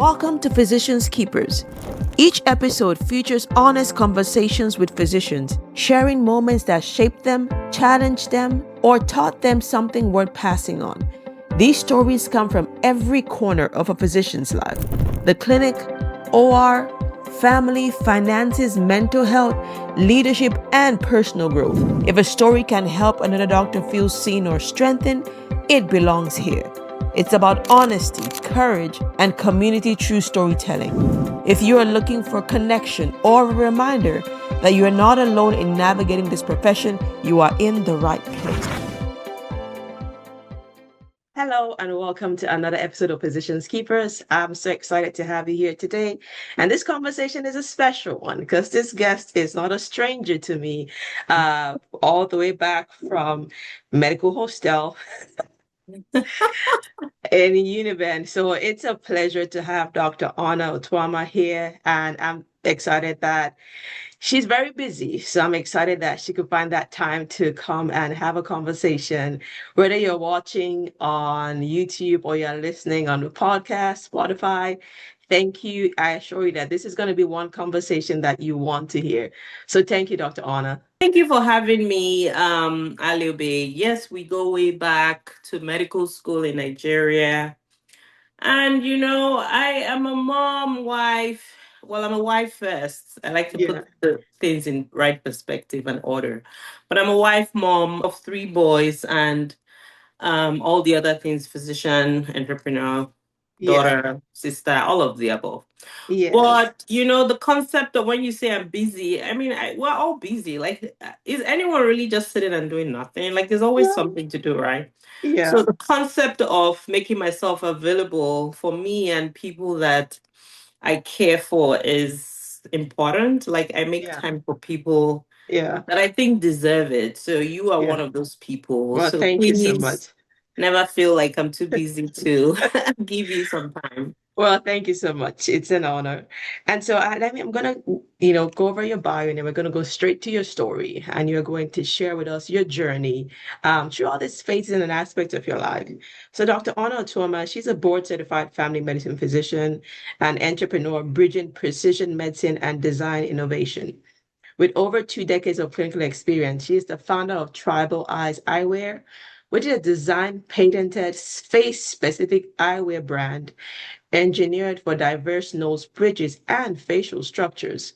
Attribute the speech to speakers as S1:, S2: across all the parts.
S1: Welcome to Physicians Keepers. Each episode features honest conversations with physicians, sharing moments that shaped them, challenged them, or taught them something worth passing on. These stories come from every corner of a physician's life: the clinic, OR, family, finances, mental health, leadership, and personal growth. If a story can help another doctor feel seen or strengthened, it belongs here. It's about honesty, courage, and community true storytelling. If you are looking for connection or a reminder that you are not alone in navigating this profession, you are in the right place. Hello and welcome to another episode of Physicians Keepers. I'm so excited to have you here today. And this conversation is a special one because this guest is not a stranger to me, all the way back from medical hostel in Uniben. So it's a pleasure to have Dr. Ona Utuama here, and I'm excited that she's very busy. So I'm excited that she could find that time to come and have a conversation, whether you're watching on YouTube or you're listening on the podcast, Spotify. Thank you. I assure you that this is going to be one conversation that you want to hear. So thank you, Dr. Ona.
S2: Thank you for having me, Aliobe. Yes, we go way back to medical school in Nigeria. And, I am a mom, wife. Well, I'm a wife first. I like to
S1: Yeah.
S2: put the things in right perspective and order. But I'm a wife, mom of three boys, and all the other things: physician, entrepreneur,
S1: Yeah.
S2: daughter, sister, all of the above.
S1: Yes.
S2: But the concept of when you say I'm busy, I mean, we're all busy. Like, is anyone really just sitting and doing nothing? Like, there's always
S1: Yeah.
S2: something to do, right? So
S1: Yeah.
S2: the concept of making myself available for me and people that I care for is important. Like, I make
S1: Yeah.
S2: time for people
S1: Yeah.
S2: that I think deserve it. So you are
S1: Yeah.
S2: one of those people.
S1: Well,
S2: So
S1: thank you so
S2: please
S1: much.
S2: never feel like I'm too busy to give you some time.
S1: Well, thank you so much. It's an honor. And so I'm gonna, go over your bio and then we're gonna go straight to your story. And you're going to share with us your journey through all these phases and aspects of your life. So Dr. Ona Utuama, she's a board certified family medicine physician and entrepreneur bridging precision medicine and design innovation. With over 2 decades of clinical experience, she is the founder of Tribal Eyes Eyewear, which is a design patented face specific eyewear brand engineered for diverse nose bridges and facial structures.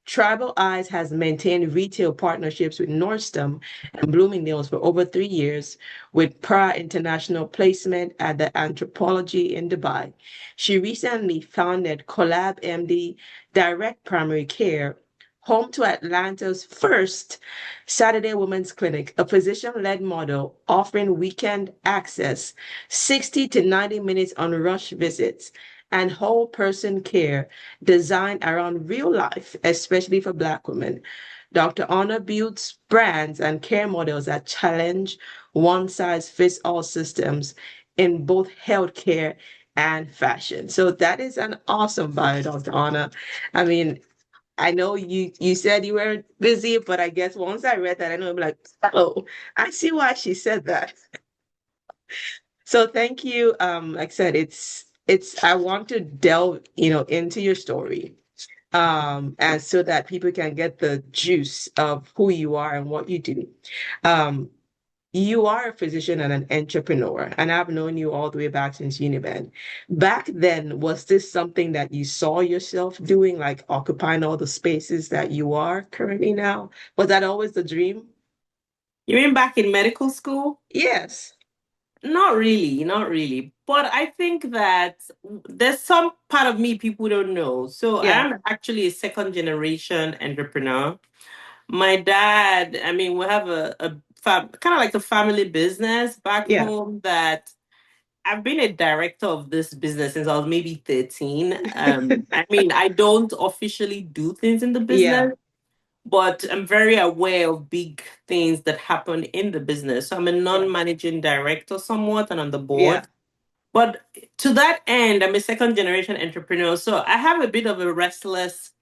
S1: Tribal Eyes has maintained retail partnerships with Nordstrom and Bloomingdale's for over 3 years, with prior international placement at the Anthropology in Dubai. She recently founded Collab MD Direct Primary Care, home to Atlanta's first Saturday Women's Clinic, a physician-led model offering weekend access, 60 to 90 minutes on rush visits, and whole person care designed around real life, especially for Black women. Dr. Honor builds brands and care models that challenge one size fits all systems in both healthcare and fashion. So that is an awesome bio, Dr. Honor. I mean, I know you said you were busy, but I guess once I read that, I know I'm like, oh, I see why she said that. So thank you. Like I said, it's I want to delve, into your story. And so that people can get the juice of who you are and what you do. Um, you are a physician and an entrepreneur, and I've known you all the way back since Uniben. Back then, was this something that you saw yourself doing, like occupying all the spaces that you are currently now? Was that always the dream?
S2: You mean back in medical school?
S1: Yes.
S2: Not really, not really. But I think that there's some part of me people don't know. So I
S1: Yeah.
S2: am actually a second generation entrepreneur. My dad, I mean, we have a kind of like a family business back
S1: Yeah.
S2: home that I've been a director of this business since I was maybe 13. I mean, I don't officially do things in the
S1: Yeah.
S2: business, but I'm very aware of big things that happen in the business. So I'm a
S1: Yeah.
S2: non-managing director somewhat and on the
S1: Yeah.
S2: board. But to that end, I'm a second generation entrepreneur. So I have a bit of a restless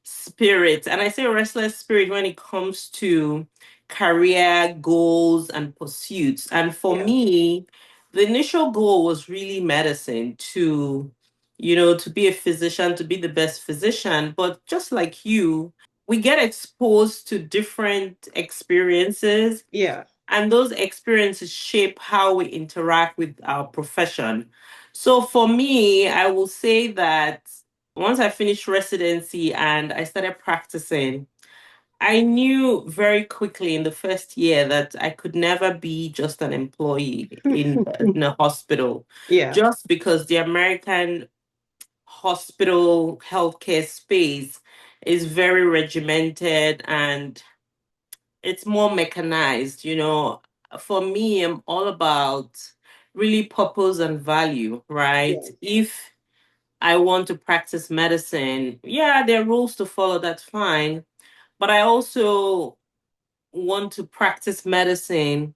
S2: spirit. And I say restless spirit when it comes to career goals and pursuits. And for
S1: Yeah.
S2: me, the initial goal was really medicine to, to be a physician, to be the best physician. But just like you, we get exposed to different experiences,
S1: Yeah.
S2: and those experiences shape how we interact with our profession. So for me, I will say that once I finished residency and I started practicing, I knew very quickly in the first year that I could never be just an employee in a hospital,
S1: Yeah.
S2: just because the American hospital healthcare space is very regimented and it's more mechanized. For me, I'm all about really purpose and value, right?
S1: Yeah.
S2: If I want to practice medicine, yeah, there are rules to follow, that's fine. But I also want to practice medicine,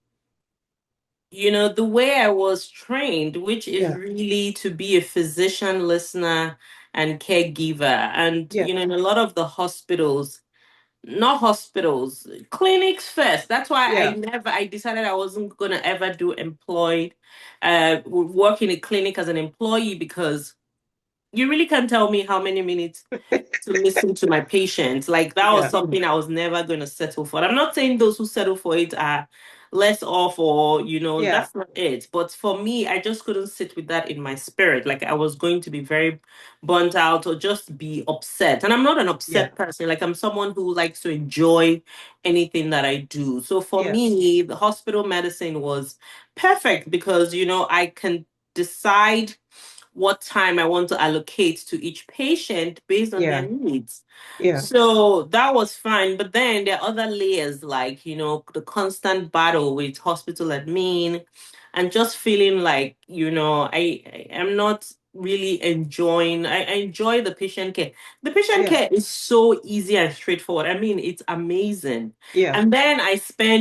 S2: the way I was trained, which is
S1: Yeah.
S2: really to be a physician, listener, and caregiver. And,
S1: Yeah.
S2: in a lot of the hospitals, not hospitals, clinics first. That's why
S1: Yeah.
S2: I decided I wasn't going to ever do work in a clinic as an employee, because you really can't tell me how many minutes to listen to my patients. Like, that was
S1: Yeah.
S2: something I was never going to settle for. I'm not saying those who settle for it are less off, or,
S1: Yeah.
S2: that's not it. But for me, I just couldn't sit with that in my spirit. Like, I was going to be very burnt out or just be upset. And I'm not an
S1: Yeah.
S2: upset person. Like, I'm someone who likes to enjoy anything that I do. So for
S1: Yeah.
S2: me, the hospital medicine was perfect because, I can decide what time I want to allocate to each patient based on their
S1: Yeah.
S2: needs.
S1: Yeah.
S2: So that was fine. But then there are other layers, like, the constant battle with hospital admin, and just feeling like, I am not really enjoying, I enjoy the patient care. The patient
S1: Yeah.
S2: care is so easy and straightforward. I mean, it's amazing.
S1: Yeah.
S2: And then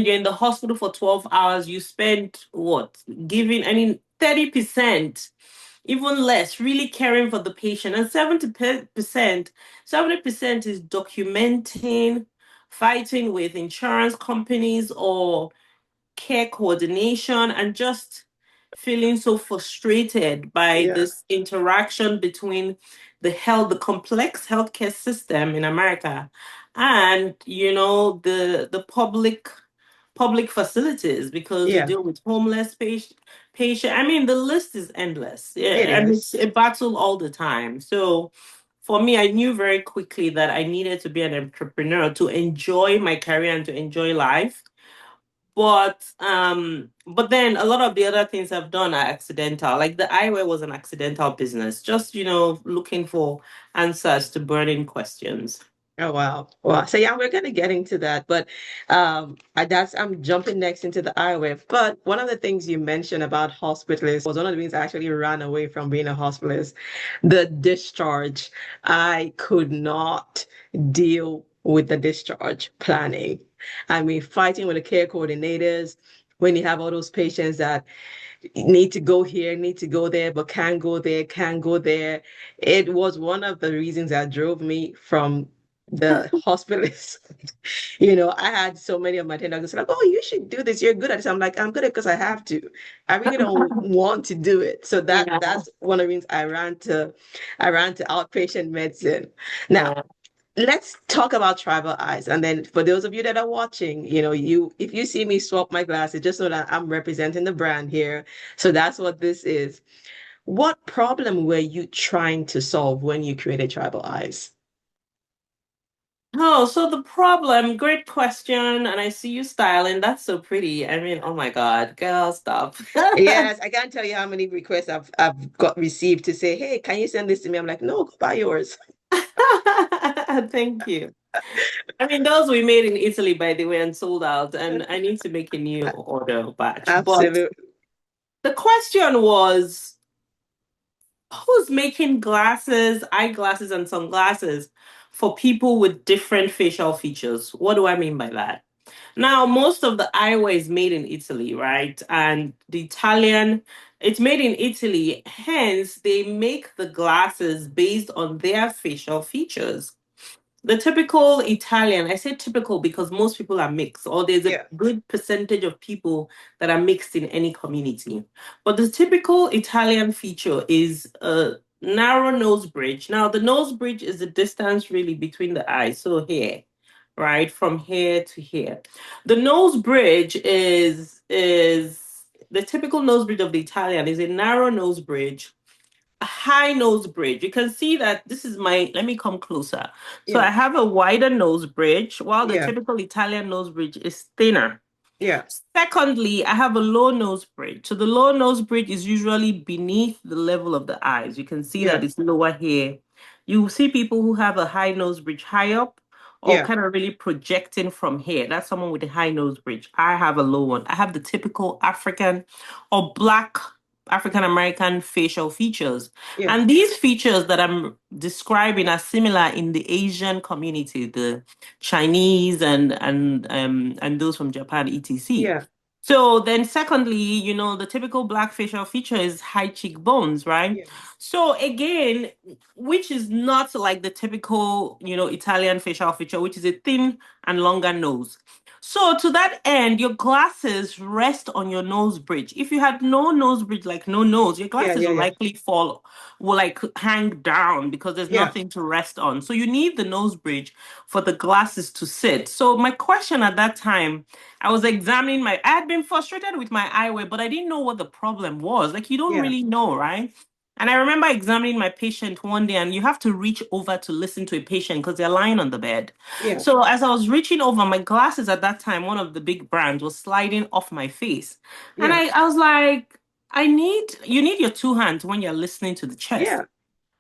S2: you're in the hospital for 12 hours, you spend what? Giving, 30%, even less, really caring for the patient. And 70% is documenting, fighting with insurance companies or care coordination, and just feeling so frustrated by
S1: Yeah.
S2: this interaction between the complex healthcare system in America, and the public facilities, because you
S1: Yeah.
S2: deal with homeless patient. I mean, the list is endless.
S1: It
S2: Yeah, and it's
S1: is.
S2: a battle all the time. So for me, I knew very quickly that I needed to be an entrepreneur to enjoy my career and to enjoy life. But then a lot of the other things I've done are accidental. Like the eyewear was an accidental business, just looking for answers to burning questions.
S1: Oh wow. Wow. So yeah, we're gonna get into that, but I'm jumping next into the eyewear. But one of the things you mentioned about hospitalists was one of the things I actually ran away from being a hospitalist. The discharge. I could not deal with the discharge planning. I mean, fighting with the care coordinators when you have all those patients that need to go here, need to go there, but can't go there, can't go there. It was one of the reasons that drove me from the hospitalist. I had so many of my attendants like, "Oh, you should do this. You're good at this." I'm like, "I'm good at it because I have to. I really don't want to do it." So
S2: Yeah.
S1: that's one of the reasons I ran to outpatient medicine. Now,
S2: Yeah.
S1: let's talk about tribal eyes. And then for those of you that are watching, if you see me swap my glasses, just know that I'm representing the brand here. So that's what this is. What problem were you trying to solve when you created tribal eyes?
S2: Oh, so the problem, great question. And I see you styling. That's so pretty. I mean, oh my God, girl, stop.
S1: Yes, I can't tell you how many requests I've got received to say, "Hey, can you send this to me?" I'm like, "No, go buy yours."
S2: Thank you. I mean, those we made in Italy, by the way, and sold out. And I need to make a new order batch. But
S1: Absolutely.
S2: the question was, who's making glasses, eyeglasses, and sunglasses for people with different facial features? What do I mean by that? Now, most of the eyewear is made in Italy, right? And it's made in Italy. Hence, they make the glasses based on their facial features. The typical Italian, I say typical because most people are mixed, or there's a
S1: Yeah.
S2: good percentage of people that are mixed in any community. But the typical Italian feature is a narrow nose bridge. Now, the nose bridge is the distance really between the eyes. So here, right, from here to here. The nose bridge is the typical nose bridge of the Italian is a narrow nose bridge, a high nose bridge. You can see that this is my, let me come closer. So
S1: Yeah.
S2: I have a wider nose bridge, while the
S1: Yeah.
S2: typical Italian nose bridge is thinner.
S1: Yeah.
S2: Secondly, I have a low nose bridge. So the low nose bridge is usually beneath the level of the eyes. You can see that
S1: Yeah.
S2: it's lower here. You see people who have a high nose bridge high up or
S1: Yeah.
S2: kind of really projecting from here. That's someone with a high nose bridge. I have a low one. I have the typical African or Black African American facial features.
S1: Yeah.
S2: And these features that I'm describing are similar in the Asian community, the Chinese and those from Japan, etc.
S1: Yeah.
S2: So then secondly, the typical black facial feature is high cheekbones, right?
S1: Yeah.
S2: So again, which is not like the typical, Italian facial feature, which is a thin and longer nose. So to that end, your glasses rest on your nose bridge. If you had no nose bridge, like no nose, your
S1: Yeah.
S2: glasses
S1: Yeah.
S2: will
S1: Yeah.
S2: likely will like hang down because there's
S1: Yeah.
S2: nothing to rest on. So you need the nose bridge for the glasses to sit. So my question at that time, I was examining I had been frustrated with my eyewear, but I didn't know what the problem was. Like you don't
S1: Yeah.
S2: really know, right? And I remember examining my patient one day, and you have to reach over to listen to a patient because they're lying on the bed.
S1: Yeah.
S2: So as I was reaching over, my glasses at that time, one of the big brands, was sliding off my face. And
S1: Yeah.
S2: I was like, you need your two hands when you're listening to the chest.
S1: Yeah.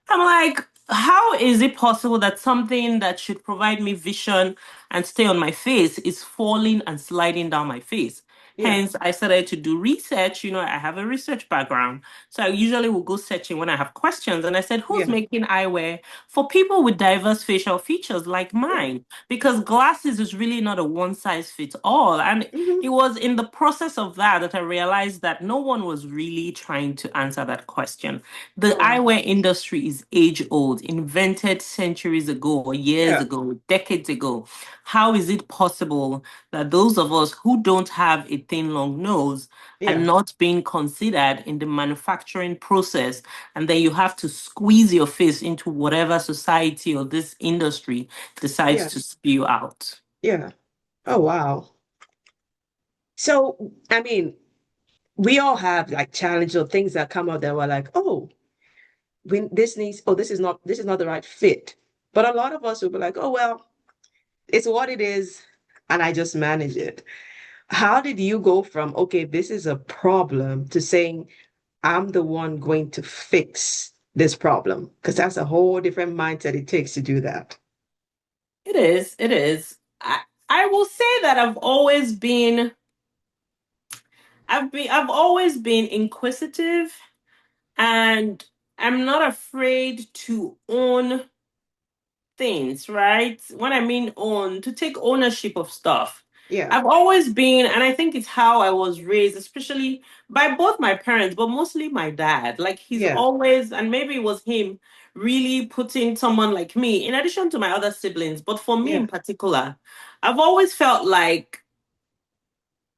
S2: I'm like, how is it possible that something that should provide me vision and stay on my face is falling and sliding down my face?
S1: Yeah.
S2: Hence, I started to do research. I have a research background. So I usually will go searching when I have questions. And I said, who's
S1: Yeah.
S2: making eyewear for people with diverse facial features like
S1: Yeah.
S2: mine? Because glasses is really not a one size fits all. And
S1: Hmm.
S2: it was in the process of that I realized that no one was really trying to answer that question. The
S1: Oh, wow.
S2: eyewear industry is age old, invented centuries ago, or years
S1: Yeah.
S2: ago, decades ago. How is it possible that those of us who don't have a thin, long nose are
S1: Yeah.
S2: not being considered in the manufacturing process? And then you have to squeeze your face into whatever society or this industry decides
S1: Yeah.
S2: to spew out.
S1: Yeah. Oh, wow. So, I mean, we all have like challenges or things that come up that we're like, oh, this is not the right fit. But a lot of us will be like, oh, well, it's what it is, and I just manage it. How did you go from, okay, this is a problem to saying, I'm the one going to fix this problem? Because that's a whole different mindset it takes to do that.
S2: It is, it is. I will say that I've always been inquisitive, and I'm not afraid to own things, right? When I mean own, to take ownership of stuff.
S1: Yeah.
S2: I've always been, and I think it's how I was raised, especially by both my parents, but mostly my dad. Like he's
S1: Yeah.
S2: always, and maybe it was him really putting someone like me, in addition to my other siblings, but for me
S1: Yeah.
S2: in particular, I've always felt like,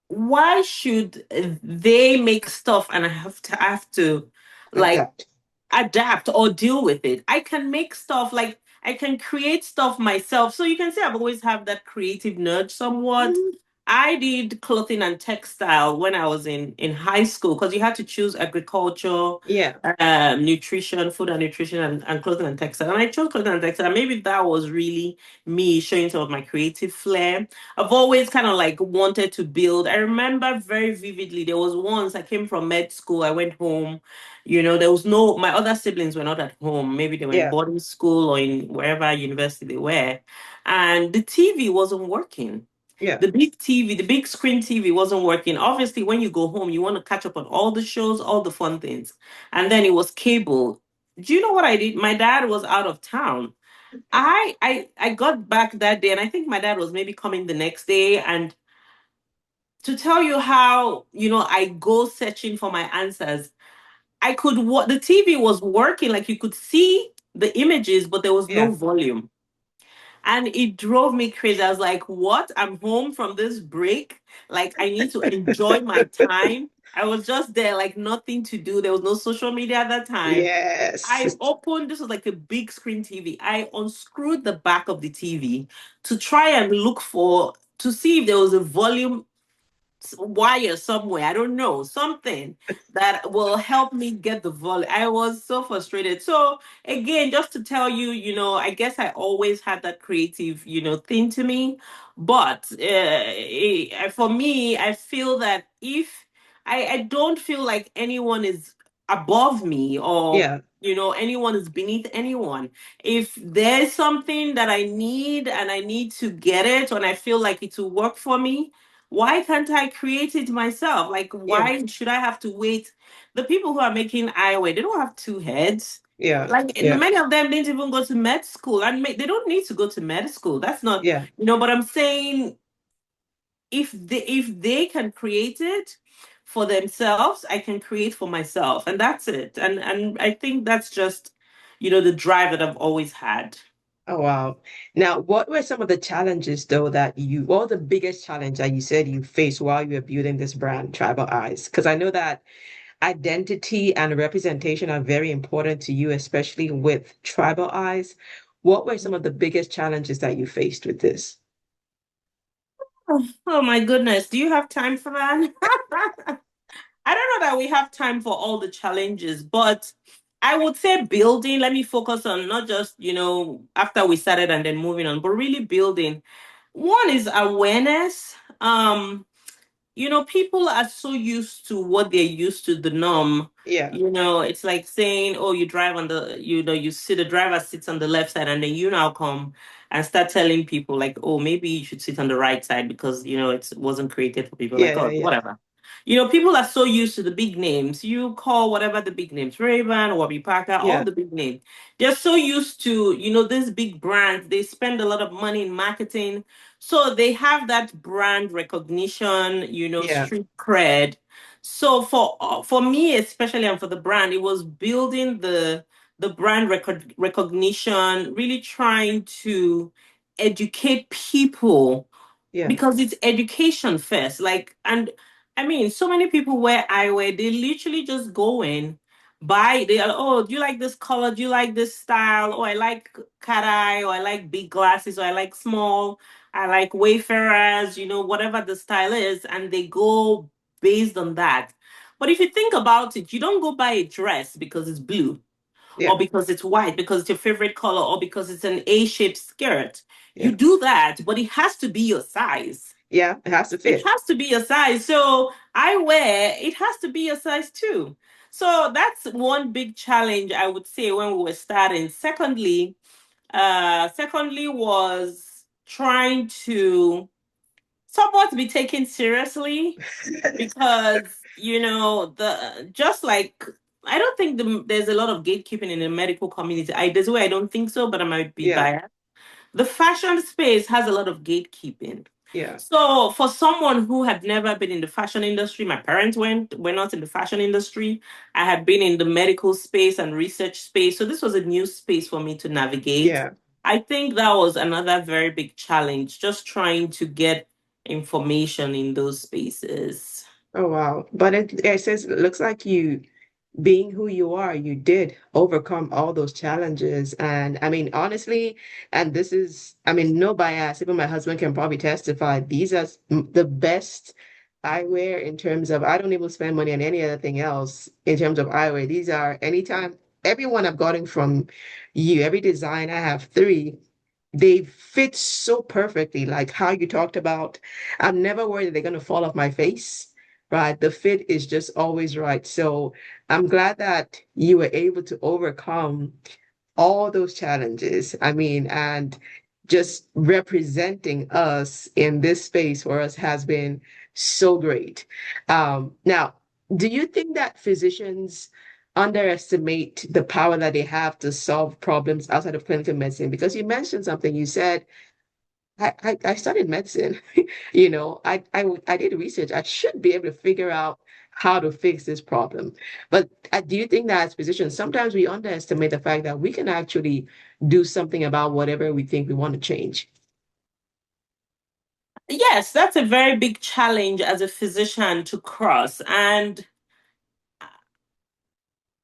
S2: why should they make stuff and I have to like
S1: Adapt.
S2: adapt or deal with it? I can make stuff, like I can create stuff myself. So you can say I've always had that creative nudge somewhat.
S1: Mhm.
S2: I did clothing and textile when I was in high school because you had to choose agriculture,
S1: Yeah.
S2: nutrition, food and nutrition, and clothing and textile. And I chose clothing and textile. Maybe that was really me showing some of my creative flair. I've always kind of like wanted to build. I remember very vividly, there was once I came from med school, I went home. There was my other siblings were not at home. Maybe they were in
S1: Yeah.
S2: boarding school or in wherever university they were. And the TV wasn't working.
S1: Yeah.
S2: The big TV, the big screen TV wasn't working. Obviously, when you go home, you want to catch up on all the shows, all the fun things. And then it was cable. Do you know what I did? My dad was out of town. I got back that day, and I think my dad was maybe coming the next day. And to tell you how, I go searching for my answers, I could what the TV was working, like you could see the images, but there was no
S1: Yeah.
S2: volume. And it drove me crazy. I was like, what? I'm home from this break. Like, I need to enjoy my time. I was just there, like nothing to do. There was no social media at that time.
S1: Yes.
S2: I opened, this was like a big screen TV. I unscrewed the back of the TV to try and look for, to see if there was a volume wire somewhere. I don't know, something that will help me get the volume. I was so frustrated. So again, just to tell you, I guess I always had that creative, thing to me. But for me, I feel that if I don't feel like anyone is above me, or
S1: Yeah.
S2: anyone is beneath anyone. If there's something that I need and I need to get it and I feel like it will work for me, why can't I create it myself? Like,
S1: Yeah.
S2: why should I have to wait? The people who are making eyewear, they don't have two heads.
S1: Yeah.
S2: Like,
S1: Yeah.
S2: many of them didn't even go to med school, and they don't need to go to med school. That's not,
S1: Yeah.
S2: but I'm saying, if they can create it for themselves, I can create for myself, and that's it. And I think that's just, the drive that I've always had.
S1: Oh, wow. Now, what were some of the challenges, though, what was the biggest challenge that you said you faced while you were building this brand, Tribal Eyes? Because I know that identity and representation are very important to you, especially with Tribal Eyes. What were some of the biggest challenges that you faced with this?
S2: Oh my goodness. Do you have time for that? I don't know that we have time for all the challenges, but I would say building, let me focus on not just, after we started and then moving on, but really building. One is awareness. People are so used to what they're used to, the norm.
S1: Yeah.
S2: It's like saying, oh, you drive on you see the driver sits on the left side, and then you now come and start telling people, like, oh, maybe you should sit on the right side because, it wasn't created for people
S1: Yeah.
S2: like
S1: Yeah.
S2: us,
S1: Yeah.
S2: whatever. People are so used to the big names. You call whatever the big names, Ray-Ban, Warby Parker, all
S1: Yeah.
S2: the big names. They're so used to, these big brands. They spend a lot of money in marketing, so they have that brand recognition,
S1: Yeah.
S2: street cred. So for me, especially, and for the brand, it was building the brand recognition, really trying to educate people,
S1: Yeah.
S2: because it's education first. Like, and I mean, so many people wear eyewear, they literally just go in, buy, they are, oh, do you like this color? Do you like this style? Oh, I like cat eye, or I like big glasses, or I like small, I like wayfarers, whatever the style is, and they go based on that. But if you think about it, you don't go buy a dress because it's blue,
S1: Yeah.
S2: or because it's white, because it's your favorite color, or because it's an A-shaped skirt. You
S1: Yeah.
S2: do that, but it has to be your size.
S1: Yeah. It has to
S2: It
S1: fit.
S2: has to be your size. So I wear, it has to be your size too. So that's one big challenge, I would say, when we were starting. Secondly was trying to somewhat be taken seriously, because the just like, I don't think there's a lot of gatekeeping in the medical community. There's a way I don't think so, but I might be
S1: Yeah.
S2: biased. The fashion space has a lot of gatekeeping.
S1: Yeah.
S2: So for someone who had never been in the fashion industry, my parents were not in the fashion industry. I had been in the medical space and research space. So this was a new space for me to navigate.
S1: Yeah.
S2: I think that was another very big challenge, just trying to get information in those spaces.
S1: Oh, wow. But it says, it looks like you, being who you are, you did overcome all those challenges. And I mean, honestly, and this is, I mean, no bias, even my husband can probably testify, these are the best eyewear in terms of, I don't even spend money on any other thing else in terms of eyewear. These are anytime, everyone I've gotten from you, every design, I have three. They fit so perfectly, like how you talked about. I'm never worried that they're going to fall off my face, right? The fit is just always right. So I'm glad that you were able to overcome all those challenges. I mean, and just representing us in this space for us has been so great. Now, do you think that physicians underestimate the power that they have to solve problems outside of clinical medicine? Because you mentioned something, you said, I studied medicine. I did research. I should be able to figure out how to fix this problem. But do you think that as physicians, sometimes we underestimate the fact that we can actually do something about whatever we think we want to change?
S2: Yes, that's a very big challenge as a physician to cross. And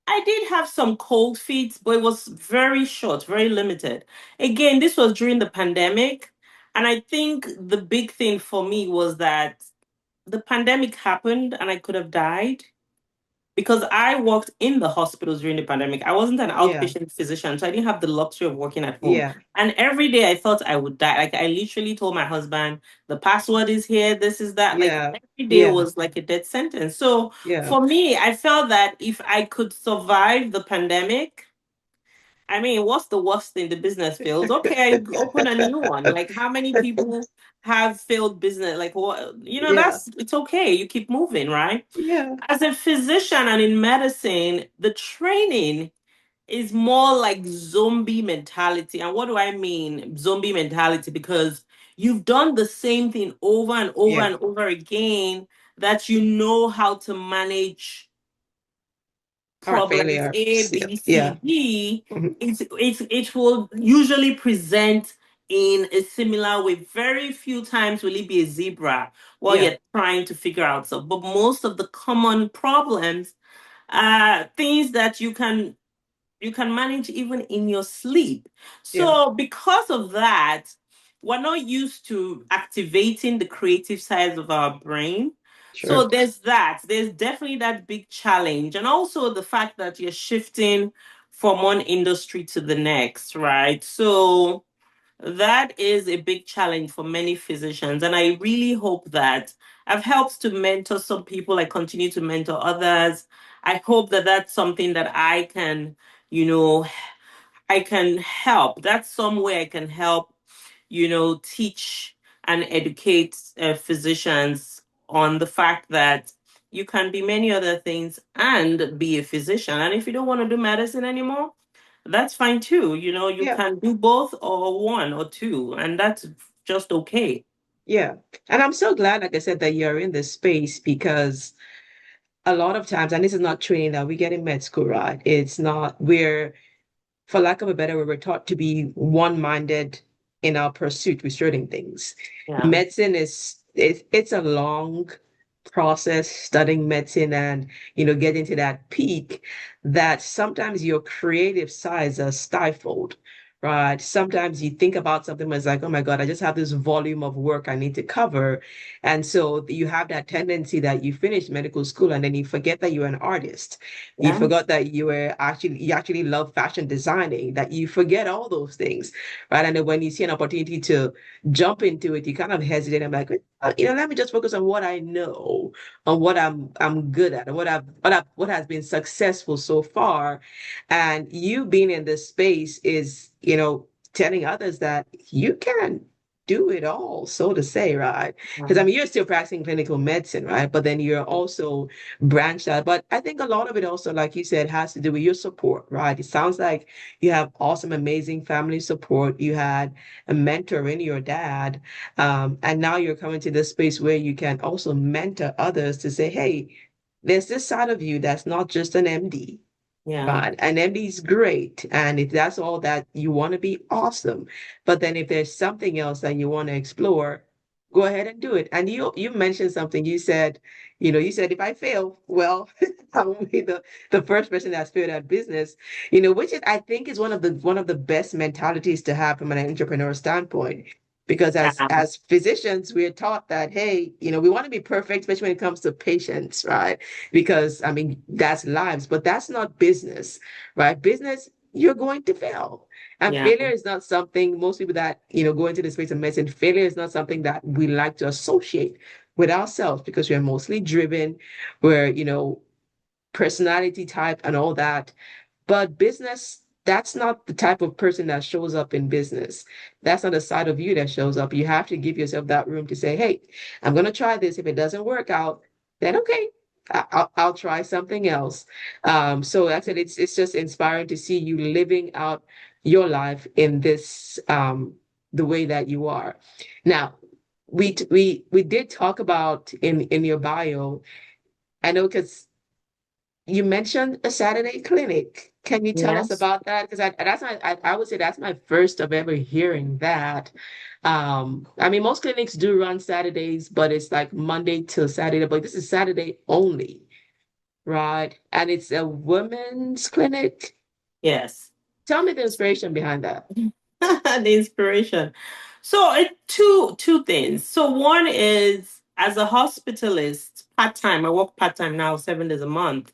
S2: I did have some cold feet, but it was very short, very limited. Again, this was during the pandemic. And I think the big thing for me was that the pandemic happened and I could have died because I worked in the hospitals during the pandemic. I wasn't an
S1: Yeah,
S2: outpatient physician, so I didn't have the luxury of working at home.
S1: yeah,
S2: And every day I thought I would die. Like I literally told my husband, the password is here, this is that. Like
S1: yeah,
S2: every day
S1: yeah,
S2: was like a death sentence. So
S1: yeah,
S2: for me, I felt that if I could survive the pandemic, I mean, what's the worst thing the business fails? Okay, I open a new one. Like how many people have failed business? Like what,
S1: yeah,
S2: that's it's okay. You keep moving, right?
S1: yeah,
S2: As a physician and in medicine, the training is more like zombie mentality. And what do I mean, zombie mentality? Because you've done the same thing over and over
S1: yeah.
S2: and over again, that you know how to manage
S1: Heart
S2: problems
S1: failure.
S2: A, B,
S1: Yeah.
S2: C, D.
S1: Mhm.
S2: It will usually present in a similar way. Very few times will it be a zebra while
S1: Yeah,
S2: you're trying to figure out stuff. But most of the common problems are things that you can manage even in your sleep.
S1: yeah,
S2: So because of that, we're not used to activating the creative sides of our brain.
S1: sure.
S2: So there's that. There's definitely that big challenge. And also the fact that you're shifting from one industry to the next, right? So that is a big challenge for many physicians. And I really hope that I've helped to mentor some people. I continue to mentor others. I hope that that's something that you know, I can help. That's some way I can help, teach and educate physicians on the fact that you can be many other things and be a physician. And if you don't want to do medicine anymore, that's fine too. You
S1: Yeah,
S2: can do both or one or two, and that's just okay.
S1: yeah. And I'm so glad, like I said, that you're in this space because a lot of times, and this is not training that we get in med school, right? It's not, we're, for lack of a better word, we're taught to be one-minded in our pursuit with certain things.
S2: Yeah.
S1: Medicine it's a long process studying medicine and getting to that peak that sometimes your creative sides are stifled. Right. Sometimes you think about something that's like, oh my God, I just have this volume of work I need to cover. And so you have that tendency that you finish medical school and then you forget that you're an artist. You
S2: Yeah.
S1: forgot that you actually love fashion designing, that you forget all those things, right? And then when you see an opportunity to jump into it, you kind of hesitate. I'm like, let me just focus on what I know, on what I'm good at, and what has been successful so far. And you being in this space is, telling others that you can do it all, so to say, right? Because I
S2: Yeah.
S1: mean, you're still practicing clinical medicine, right? But then you're also branched out. But I think a lot of it also, like you said, has to do with your support, right? It sounds like you have awesome, amazing family support. You had a mentor in your dad. And now you're coming to this space where you can also mentor others to say, hey, there's this side of you that's not just an MD.
S2: Yeah.
S1: Fine. An MD is great. And if that's all that you want to be, awesome. But then if there's something else that you want to explore, go ahead and do it. And you mentioned something. You said if I fail, well, I will be the first person that's failed at business, which is I think is one of the best mentalities to have from an entrepreneur standpoint. Because as
S2: Yeah.
S1: as physicians, we're taught that, hey, we want to be perfect, especially when it comes to patients, right? Because I mean, that's lives, but that's not business, right? Business, you're going to fail. And
S2: Yeah.
S1: failure is not something, most people that, go into the space of medicine, failure is not something that we like to associate with ourselves because we're mostly driven, we're, personality type and all that. But business, that's not the type of person that shows up in business. That's not a side of you that shows up. You have to give yourself that room to say, hey, I'm going to try this. If it doesn't work out, then okay, I'll try something else. So that's it. It's just inspiring to see you living out your life in this, the way that you are. Now, we did talk about in your bio I know because you mentioned a Saturday clinic. Can you tell us
S2: Yes.
S1: about that? Because I would say that's my first of ever hearing that. I mean, most clinics do run Saturdays, but it's like Monday till Saturday, but this is Saturday only, right? And it's a women's clinic.
S2: Yes.
S1: Tell me the inspiration behind that.
S2: The inspiration. So two things. So one is as a hospitalist, part-time, I work part-time now, 7 days a month.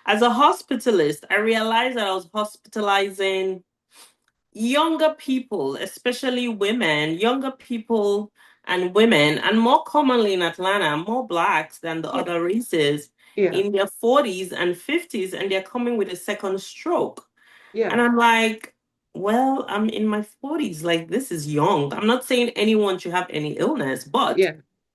S2: As a hospitalist, I realized that I was hospitalizing younger people, especially women, younger people and women, and more commonly in Atlanta, more blacks than the
S1: Yeah,
S2: other races
S1: yeah,
S2: in their 40s and 50s, and they're coming with a second stroke.
S1: yeah,
S2: And I'm like, well, I'm in my 40s. Like, this is young. I'm not saying anyone should have any illness, but
S1: yeah,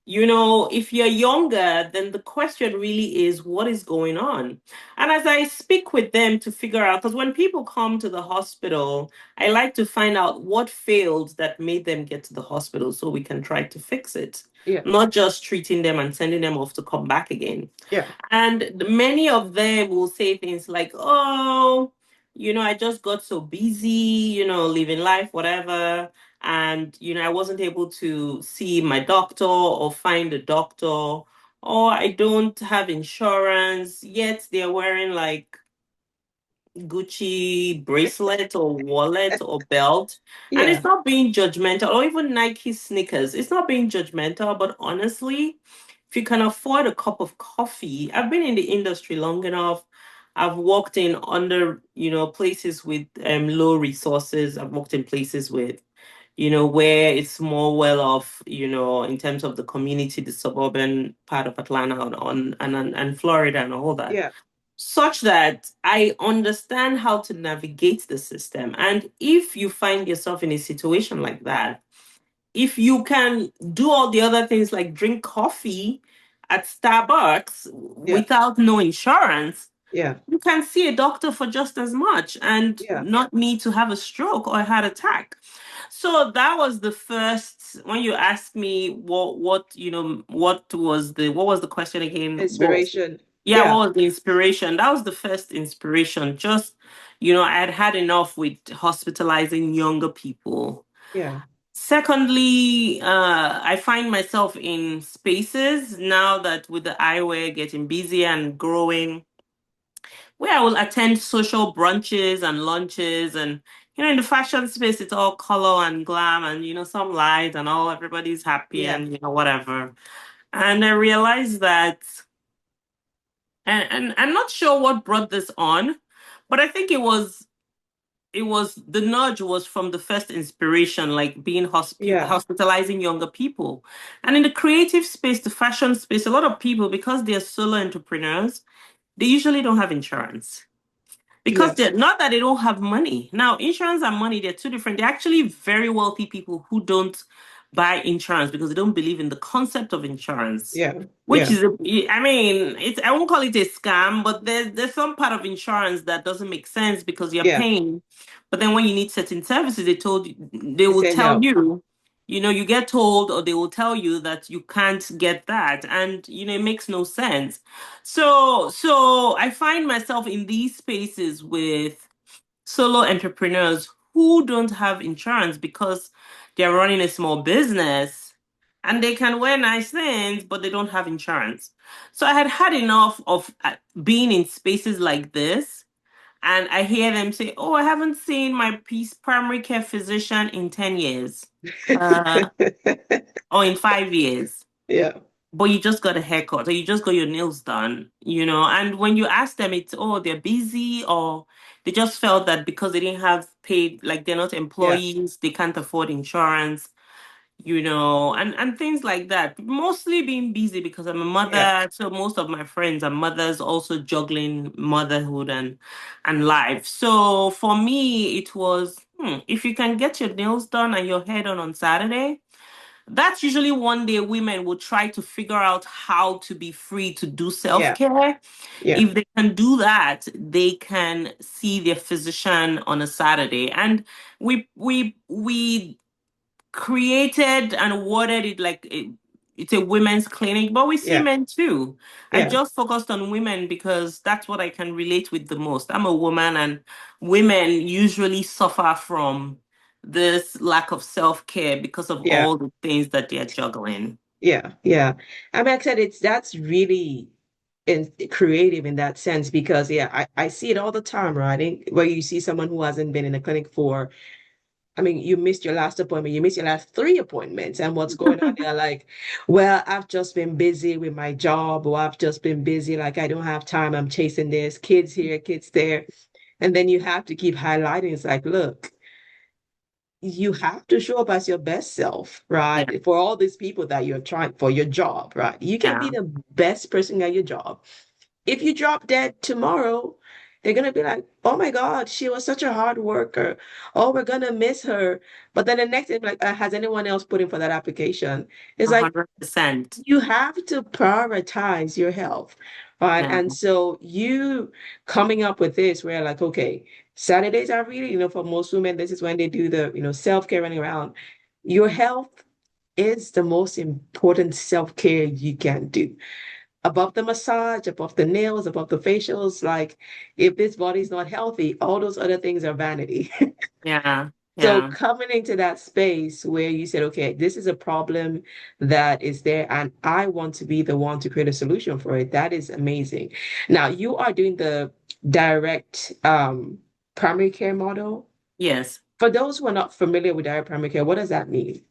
S2: if you're younger, then the question really is what is going on? And as I speak with them to figure out, because when people come to the hospital, I like to find out what failed that made them get to the hospital so we can try to fix it,
S1: yeah,
S2: not just treating them and sending them off to come back again.
S1: yeah,
S2: And many of them will say things like, oh, I just got so busy, living life, whatever. And, I wasn't able to see my doctor or find a doctor, or I don't have insurance, yet they're wearing like Gucci bracelet or wallet or belt. And it's
S1: yeah,
S2: not being judgmental, or even Nike sneakers. It's not being judgmental, but honestly, if you can afford a cup of coffee, I've been in the industry long enough. I've worked in under, places with low resources. I've worked in places with, where it's more well off, in terms of the community, the suburban part of Atlanta and Florida and all that,
S1: yeah,
S2: such that I understand how to navigate the system. And if you find yourself in a situation like that, if you can do all the other things like drink coffee at Starbucks
S1: yeah,
S2: without no insurance,
S1: yeah,
S2: you can see a doctor for just as much and
S1: yeah,
S2: not need to have a stroke or a heart attack. So that was the first. When you asked me what was the question again?
S1: inspiration.
S2: Yeah,
S1: Yeah,
S2: what was the inspiration? That was the first inspiration. Just, I had had enough with hospitalizing younger people.
S1: yeah,
S2: Secondly, I find myself in spaces now that with the eyewear getting busier and growing, where I will attend social brunches and lunches. And, in the fashion space, it's all color and glam and, some light and all, everybody's happy
S1: yeah,
S2: and, whatever. And I realized that, and I'm not sure what brought this on, but I think it was the nudge was from the first inspiration, like being
S1: yeah,
S2: hospitalizing younger people. And in the creative space, the fashion space, a lot of people, because they're solo entrepreneurs, they usually don't have insurance because
S1: yeah,
S2: they're not that they don't have money. Now, insurance and money, they're two different. They're actually very wealthy people who don't buy insurance because they don't believe in the concept of insurance,
S1: yeah,
S2: which
S1: yeah,
S2: is, I mean, I won't call it a scam, but there's some part of insurance that doesn't make sense because you're
S1: yeah.
S2: paying. But then when you need certain services, they
S1: They
S2: will
S1: say
S2: tell
S1: no.
S2: you, you get told or they will tell you that you can't get that. And, it makes no sense. So I find myself in these spaces with solo entrepreneurs who don't have insurance because they're running a small business and they can wear nice things, but they don't have insurance. So I had had enough of being in spaces like this. And I hear them say, oh, I haven't seen my primary care physician in 10 years or in 5 years,
S1: Yeah,
S2: but you just got a haircut or you just got your nails done, and when you ask them, it's, oh, they're busy, or they just felt that because they didn't have paid, like they're not
S1: yeah,
S2: employees, they can't afford insurance, and things like that. Mostly being busy because I'm a
S1: yeah,
S2: mother, so most of my friends are mothers, also juggling motherhood and life. So for me, it was, if you can get your nails done and your hair done on Saturday, that's usually one day women will try to figure out how to be free to do
S1: yeah,
S2: self-care.
S1: yeah,
S2: If they can do that, they can see their physician on a Saturday. And we created and worded it like it's a women's clinic, but we see
S1: Yeah.
S2: men too. I
S1: Yeah.
S2: just focused on women because that's what I can relate with the most. I'm a woman, and women usually suffer from this lack of self-care because of
S1: Yeah.
S2: all the things that they're juggling.
S1: Yeah. Yeah. I mean, like I said, that's really creative in that sense because yeah, I see it all the time, right? Where you see someone who hasn't been in a clinic for, I mean, you missed your last appointment, you missed your last three appointments, and what's going on? They're like, well, I've just been busy with my job, or I've just been busy, like I don't have time, I'm chasing this, kids here, kids there. And then you have to keep highlighting. It's like, look, you have to show up as your best self,
S2: Yeah,
S1: right? For all these people that you're trying for your job, right? You can be
S2: yeah,
S1: the best person at your job. If you drop dead tomorrow, they're gonna be like, "Oh my God, she was such a hard worker. Oh, we're gonna miss her." But then the next thing, like, has anyone else put in for that application? It's like
S2: 100%.
S1: you have to prioritize your health, right?
S2: Yeah,
S1: And so you coming up with this, where like, okay, Saturdays are really, for most women, this is when they do the, self-care running around. Your health is the most important self-care you can do above the massage, above the nails, above the facials. Like, if this body's not healthy, all those other things are vanity.
S2: yeah,
S1: So
S2: yeah.
S1: coming into that space where you said, okay, this is a problem that is there, and I want to be the one to create a solution for it. That is amazing. Now you are doing the direct primary care model.
S2: Yes.
S1: For those who are not familiar with direct primary care, what does that mean?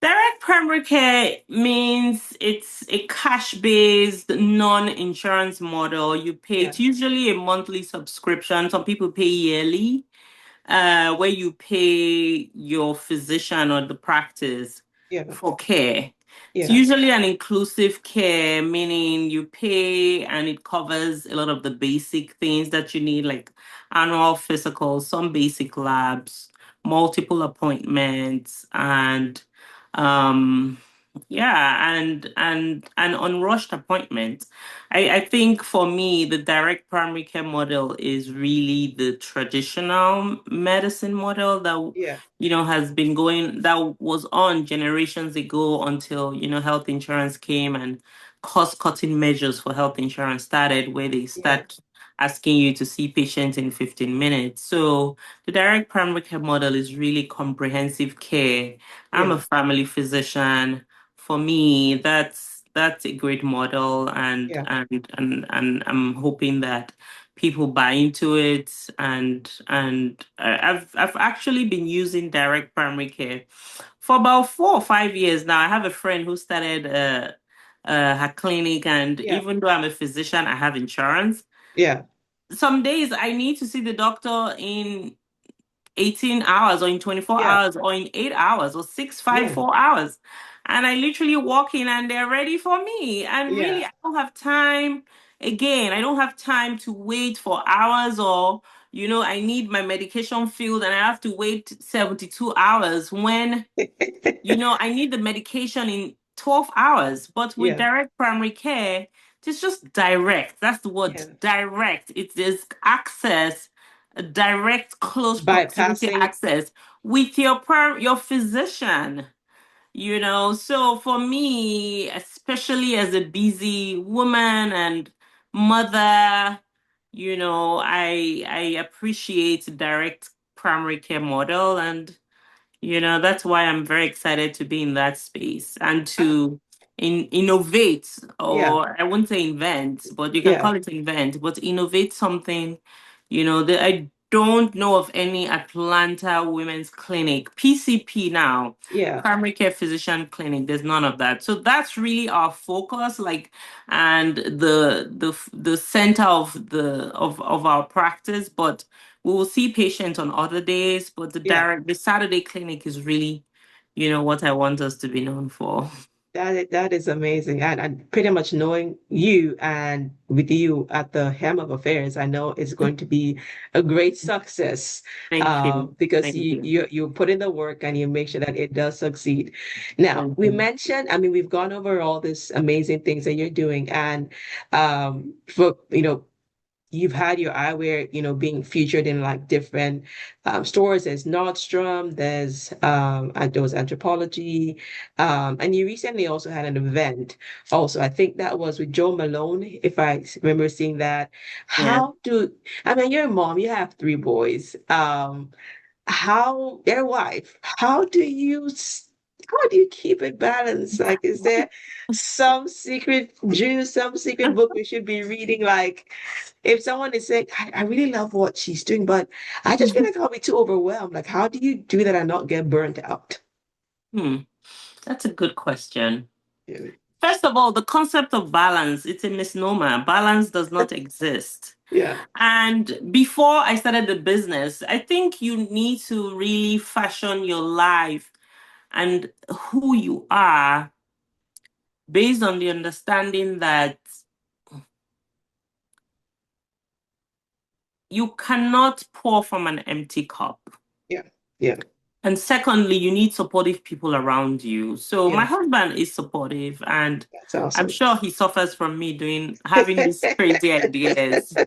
S2: Direct primary care means it's a cash-based, non-insurance model. You pay,
S1: Yeah,
S2: it's usually a monthly subscription. Some people pay yearly, where you pay your physician or the practice
S1: yeah,
S2: for care. It's
S1: yeah,
S2: usually an inclusive care, meaning you pay and it covers a lot of the basic things that you need, like annual physicals, some basic labs, multiple appointments, and um yeah, and unrushed appointments. I think for me, the direct primary care model is really the traditional medicine model that,
S1: yeah,
S2: has been going, that was on generations ago until, health insurance came and cost-cutting measures for health insurance started, where they
S1: yeah,
S2: start asking you to see patients in 15 minutes. So the direct primary care model is really comprehensive care. I'm a
S1: yeah,
S2: family physician. For me, that's a great model, and
S1: yeah.
S2: I'm hoping that people buy into it. And I've actually been using direct primary care for about 4 or 5 years now. I have a friend who started her clinic, and
S1: Yeah,
S2: even though I'm a physician, I have insurance.
S1: yeah,
S2: Some days I need to see the doctor in 18 hours or in 24
S1: yeah,
S2: hours or in 8 hours or six, five,
S1: yeah,
S2: 4 hours. And I literally walk in and they're ready for me. And
S1: yeah.
S2: really, I don't have time. Again, I don't have time to wait for hours, or, I need my medication filled and I have to wait 72 hours when I need the medication in 12 hours. But with
S1: Yeah,
S2: direct primary care, it's just direct. That's the word,
S1: yeah.
S2: direct. It is access, a direct, close proximity
S1: Bypassing,
S2: access with your physician. So for me, especially as a busy woman and mother, I appreciate direct primary care model, and that's why I'm very excited to be in that space and
S1: uh,
S2: to innovate,
S1: yeah,
S2: or I wouldn't say invent, but you can
S1: yeah,
S2: call it invent, but innovate something, that I don't know of any Atlanta women's clinic, PCP now,
S1: yeah,
S2: primary care physician clinic. There's none of that. So that's really our focus, like, and the center of our practice. But we will see patients on other days, but
S1: yeah.
S2: the Saturday clinic is really, what I want us to be known for.
S1: That is amazing. And pretty much knowing you and with you at the helm of affairs, I know it's going to be a great success
S2: Thank you.
S1: because
S2: Thank you.
S1: you put in the work and you make sure that it does succeed. Now,
S2: Thank
S1: we
S2: you.
S1: mentioned, I mean, we've gone over all these amazing things that you're doing, and for you've had your eyewear, being featured in like different stores. There's Nordstrom, there was Anthropology, and you recently also had an event. Also, I think that was with Joe Malone, if I remember seeing that.
S2: Yeah.
S1: I mean, you're a mom, you have three boys. How their wife, how do you keep it balanced? Like, is there some secret juice, some secret book we should be reading? Like, if someone is saying, I really love what she's doing, but I just feel like I'll be too overwhelmed. Like, how do you do that and not get burnt out?
S2: Hmm. That's a good question.
S1: Yeah,
S2: First of all, the concept of balance, it's a misnomer. Balance does not exist.
S1: yeah,
S2: And before I started the business, I think you need to really fashion your life and who you are based on the understanding that you cannot pour from an empty cup.
S1: yeah, yeah.
S2: And secondly, you need supportive people around you. So my
S1: Yeah,
S2: husband is supportive, and
S1: that's
S2: I'm
S1: awesome.
S2: sure he suffers from me having these crazy ideas.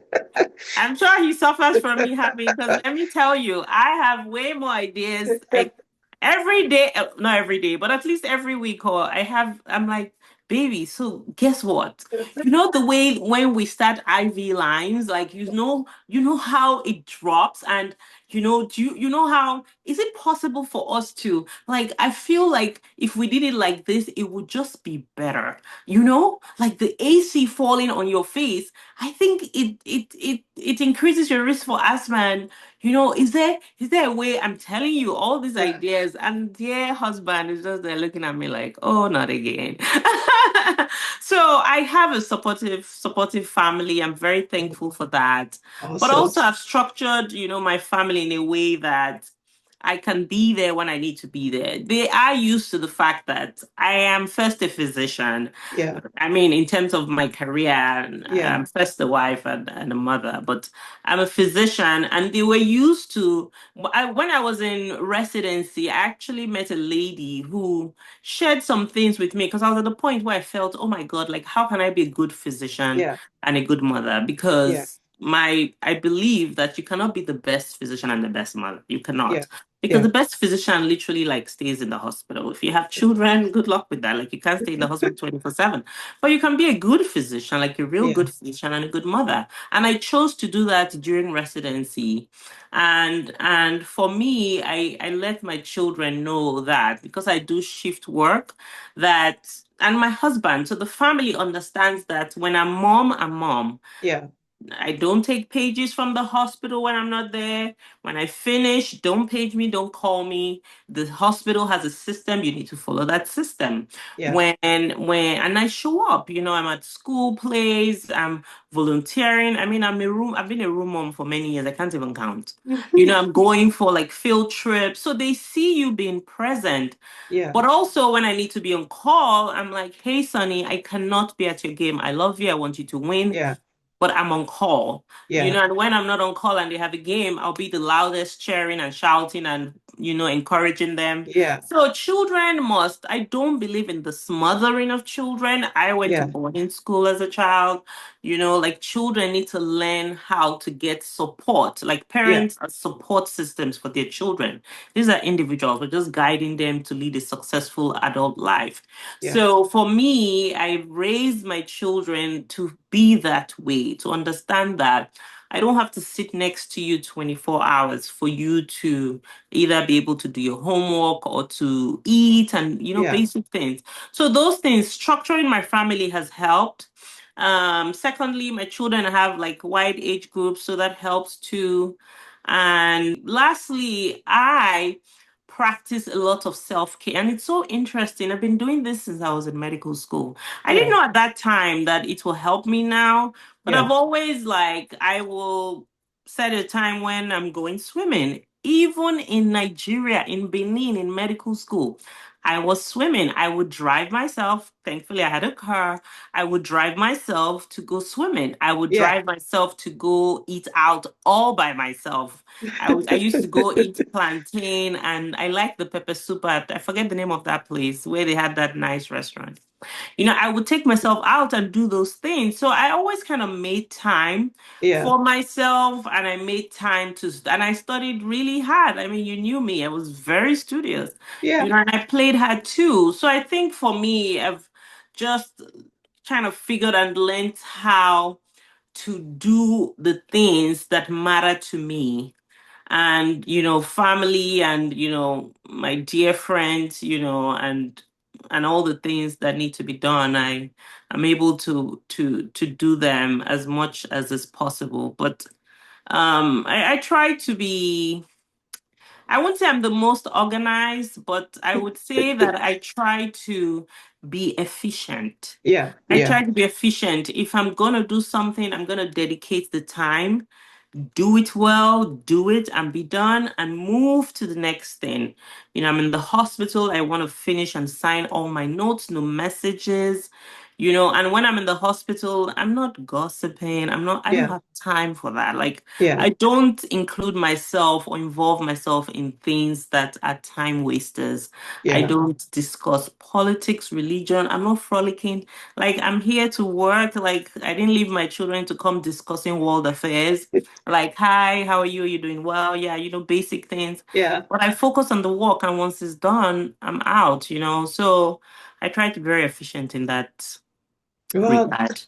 S2: I'm sure he suffers from me having, because let me tell you, I have way more ideas. Like every day, not every day, but at least every week, or I'm like, baby, so guess what? You know the way when we start IV lines, like you know how it drops, and you know how is it possible for us to, like, I feel like if we did it like this, it would just be better. Like the AC falling on your face, I think it increases your risk for asthma. And is there a way? I'm telling you all these
S1: Yeah,
S2: ideas, and dear husband is just there looking at me like, oh, not again. So I have a supportive family. I'm very thankful for that. But
S1: awesome.
S2: also I've structured, my family in a way that I can be there when I need to be there. They are used to the fact that I am first a physician.
S1: Yeah,
S2: I mean, in terms of my career,
S1: yeah,
S2: I'm first a wife and a mother, but I'm a physician, and they were used to. When I was in residency, I actually met a lady who shared some things with me because I was at the point where I felt, oh my God, like, how can I be a good physician
S1: yeah,
S2: and a good mother?
S1: yeah,
S2: Because I believe that you cannot be the best physician and the best mother. You
S1: yeah,
S2: cannot. Because
S1: yeah,
S2: the best physician literally like stays in the hospital. If you have children, good luck with that. Like you can't stay in the hospital 24/7. But you can be a good physician, like a real
S1: yeah,
S2: good physician and a good mother. And I chose to do that during residency. And for me, I let my children know that because I do shift work, that and my husband, so the family understands that when I'm mom, I'm mom.
S1: yeah,
S2: I don't take pages from the hospital when I'm not there. When I finish, don't page me, don't call me. The hospital has a system, you need to follow that system.
S1: yeah.
S2: And I show up, I'm at school plays, I'm volunteering. I mean, I've been a room mom for many years, I can't even count. I'm going for like field trips. So they see you being present.
S1: Yeah,
S2: But also when I need to be on call, I'm like, hey Sonny, I cannot be at your game. I love you, I want you to win,
S1: yeah,
S2: but I'm on call.
S1: yeah,
S2: And when I'm not on call and they have a game, I'll be the loudest cheering and shouting and, encouraging them.
S1: yeah,
S2: So children I don't believe in the smothering of children. I went to
S1: yeah,
S2: boarding school as a child. Like children need to learn how to get support. Like
S1: yeah,
S2: parents are support systems for their children. These are individuals. We're just guiding them to lead a successful adult life.
S1: yeah,
S2: So for me, I raised my children to be that way, to understand that I don't have to sit next to you 24 hours for you to either be able to do your homework or to eat and,
S1: yeah,
S2: basic things. So those things, structuring my family has helped. Secondly, my children have like wide age groups, so that helps too. And lastly, I practice a lot of self-care. And it's so interesting. I've been doing this since I was in medical school. I didn't
S1: yeah,
S2: know at that time that it will help me now, but
S1: yeah,
S2: I've always like, I will set a time when I'm going swimming. Even in Nigeria, in Benin, in medical school, I was swimming. I would drive myself. Thankfully, I had a car. I would drive myself to go swimming. I would
S1: yeah,
S2: drive myself to go eat out all by myself. I used to go eat plantain, and I like the pepper soup at, I forget the name of that place where they had that nice restaurant. I would take myself out and do those things. So I always kind of made time
S1: Yeah.
S2: for myself, and I made time and I studied really hard. I mean, you knew me, I was very studious,
S1: Yeah.
S2: and I played hard too. So I think for me, I've just kind of figured and learned how to do the things that matter to me, and family, and my dear friends, and all the things that need to be done. I'm able to do them as much as is possible, but I try to be, I wouldn't say I'm the most organized, but I would say that I try to be efficient.
S1: Yeah.
S2: I
S1: Yeah.
S2: try to be efficient. If I'm going to do something, I'm going to dedicate the time, do it well, do it and be done, and move to the next thing. I'm in the hospital. I want to finish and sign all my notes, no messages. And when I'm in the hospital, I'm not gossiping. I don't
S1: Yeah.
S2: have time for that. Like,
S1: Yeah.
S2: I don't include myself or involve myself in things that are time wasters. I
S1: Yeah.
S2: don't discuss politics, religion. I'm not frolicking. Like, I'm here to work. Like, I didn't leave my children to come discussing world affairs. Like, hi, how are you? Are you doing well? Yeah, basic things.
S1: Yeah.
S2: But I focus on the work, and once it's done, I'm out. So I try to be very efficient in that
S1: Well,
S2: regard.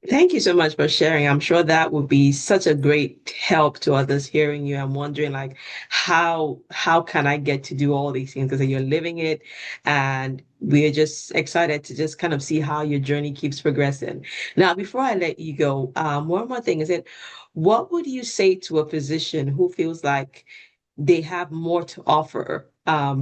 S1: thank you so much for sharing. I'm sure that would be such a great help to others hearing you. I'm wondering like how can I get to do all these things because you're living it and we're just excited to just kind of see how your journey keeps progressing. Now, before I let you go, one more thing is that what would you say to a physician who feels like they have more to offer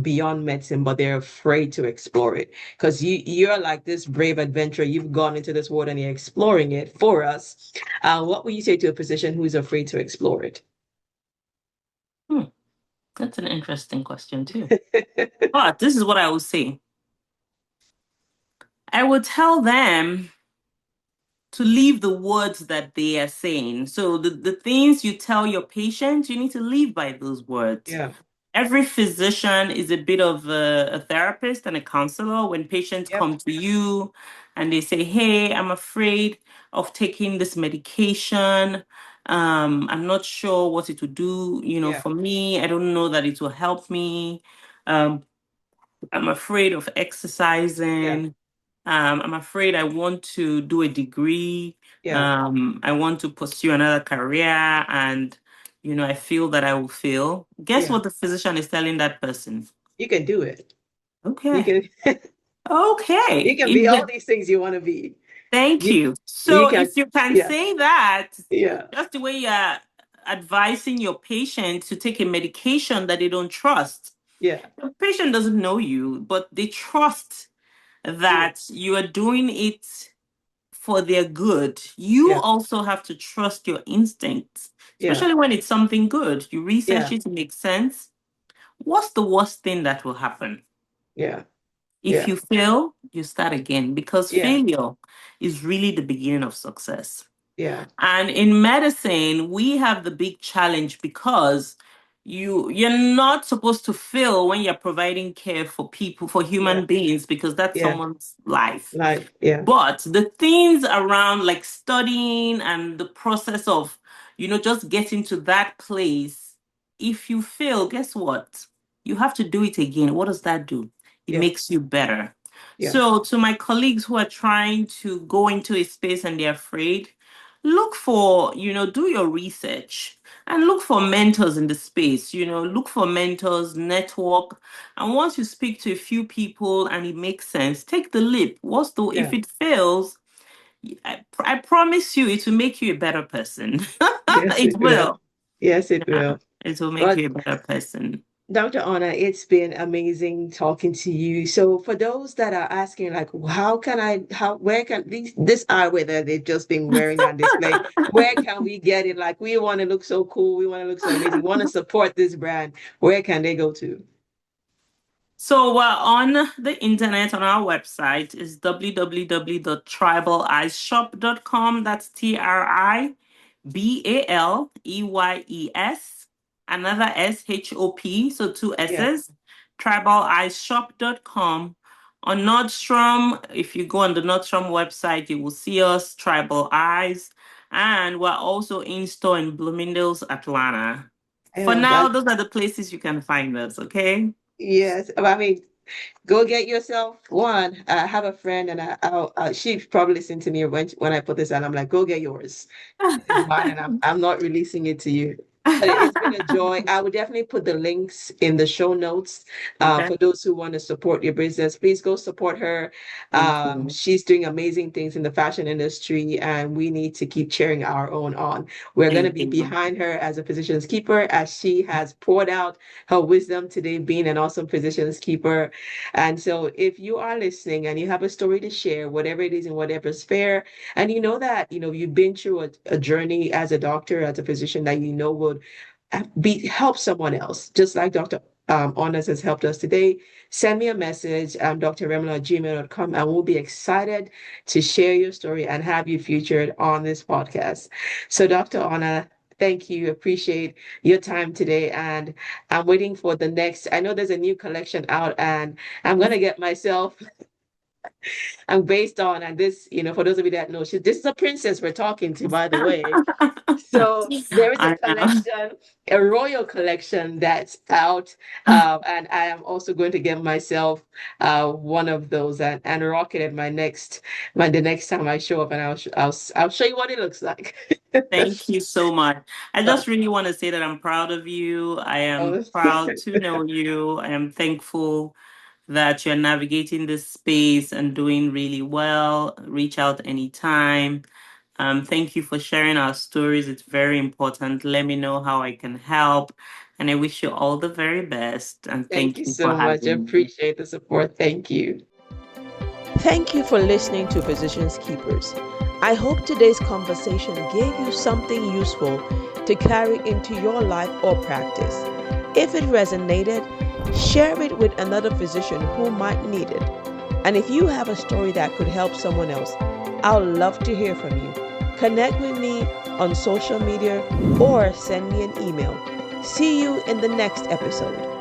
S1: beyond medicine, but they're afraid to explore it? Because you're like this brave adventurer. You've gone into this world and you're exploring it for us. What would you say to a physician who's afraid to explore it?
S2: Hmm, that's an interesting question too. But this is what I would say. I would tell them to leave the words that they are saying. So the things you tell your patient, you need to live by those words.
S1: Yeah.
S2: Every physician is a bit of a therapist and a counselor. When patients
S1: Yep.
S2: come to you and they say, hey, I'm afraid of taking this medication. I'm not sure what it will do,
S1: Yeah.
S2: for me. I don't know that it will help me. Um, I'm afraid of
S1: Yeah.
S2: exercising. I'm afraid I want to do a degree.
S1: Yeah.
S2: I want to pursue another career, and I feel that I will fail. Guess
S1: Yeah.
S2: what the physician is telling that person?
S1: You can do it. You
S2: Okay.
S1: can you
S2: Okay.
S1: can be all these things you want to be.
S2: Thank
S1: You
S2: you.
S1: you
S2: So
S1: can
S2: if you can
S1: yeah.
S2: say that,
S1: Yeah.
S2: just the way you're advising your patient to take a medication that they don't trust.
S1: Yeah.
S2: The patient doesn't know you, but they trust
S1: You.
S2: that you are doing it for their good. You
S1: Yeah.
S2: also have to trust your instincts,
S1: Yeah.
S2: especially when it's something good. You research
S1: Yeah.
S2: it, it makes sense. What's the worst thing that will happen?
S1: Yeah.
S2: If
S1: Yeah.
S2: you fail, you start again, because
S1: Yeah.
S2: failure is really the beginning of success.
S1: Yeah.
S2: And in medicine, we have the big challenge because you're not supposed to fail when you're providing care for people, for
S1: Yeah.
S2: human beings, because that's
S1: Yeah.
S2: someone's life.
S1: Life. Yeah.
S2: But the things around like studying and the process of, just getting to that place, if you fail, guess what? You have to do it again. What does that do? It
S1: Yeah.
S2: makes you better.
S1: Yeah.
S2: So, to my colleagues who are trying to go into a space and they're afraid, look for, do your research and look for mentors in the space, look for mentors, network. And once you speak to a few people and it makes sense, take the leap. If
S1: Yeah.
S2: it fails, I promise you it will make you a better person.
S1: Yes,
S2: It
S1: it will.
S2: will.
S1: Yes, it
S2: Yeah,
S1: will.
S2: it will make
S1: Well,
S2: you a better person.
S1: Dr. Ona, it's been amazing talking to you. So for those that are asking, like, where can this eyewear that they've just been wearing on display, where can we get it? Like, we want to look so cool, we want to look so amazing, we want to support this brand. Where can they go to?
S2: So we're on the internet on our website is www.tribaleyesshop.com. That's TRIBALEYES another SHOP, so two
S1: Yeah.
S2: S's, tribaleyeshop.com. On Nordstrom, if you go on the Nordstrom website, you will see us, Tribal Eyes. And we're also in store in Bloomingdale's, Atlanta. For
S1: Yeah,
S2: now,
S1: that
S2: those are the places you can find us, okay?
S1: yes. I mean, go get yourself one. I have a friend, and she probably listened to me when I put this on. I'm like, go get yours. This is mine, and I'm not releasing it to you. But it's been a joy. I would definitely put the links in the show notes
S2: Okay.
S1: for those who want to support your business. Please go support her.
S2: Thank you.
S1: She's doing amazing things in the fashion industry, and we need to keep cheering our own on. We're going to
S2: Thank
S1: be
S2: you.
S1: behind her as a physician's keeper, as she has poured out her wisdom today, being an awesome physician's keeper. And so, if you are listening and you have a story to share, whatever it is in whatever sphere, and you know that you've been through a journey as a doctor, as a physician that would help someone else, just like Dr. Honors has helped us today. Send me a message, dremla@gmail.com, and we'll be excited to share your story and have you featured on this podcast. So, Dr. Honor, thank you. Appreciate your time today. And I'm waiting for the next. I know there's a new collection out, and I'm gonna get myself. I'm based on, and this, for those of you that know, this is a princess we're talking to, by the way. So there is a
S2: I know.
S1: collection, a royal collection that's out, and I am also going to get myself one of those and rock it at the next time I show up, and I'll show you what it looks like.
S2: Thank you so much. I
S1: Uh,
S2: just really want to say that I'm proud of you. I am
S1: uh,
S2: proud to know you. I am thankful that you're navigating this space and doing really well. Reach out anytime. Thank you for sharing our stories. It's very important. Let me know how I can help. And I wish you all the very best. And
S1: Thank
S2: thank
S1: you
S2: you for
S1: so much. I
S2: having me.
S1: appreciate the support. Thank you. Thank you for listening to Physicians Keepers. I hope today's conversation gave you something useful to carry into your life or practice. If it resonated, share it with another physician who might need it. And if you have a story that could help someone else, I'd love to hear from you. Connect with me on social media or send me an email. See you in the next episode.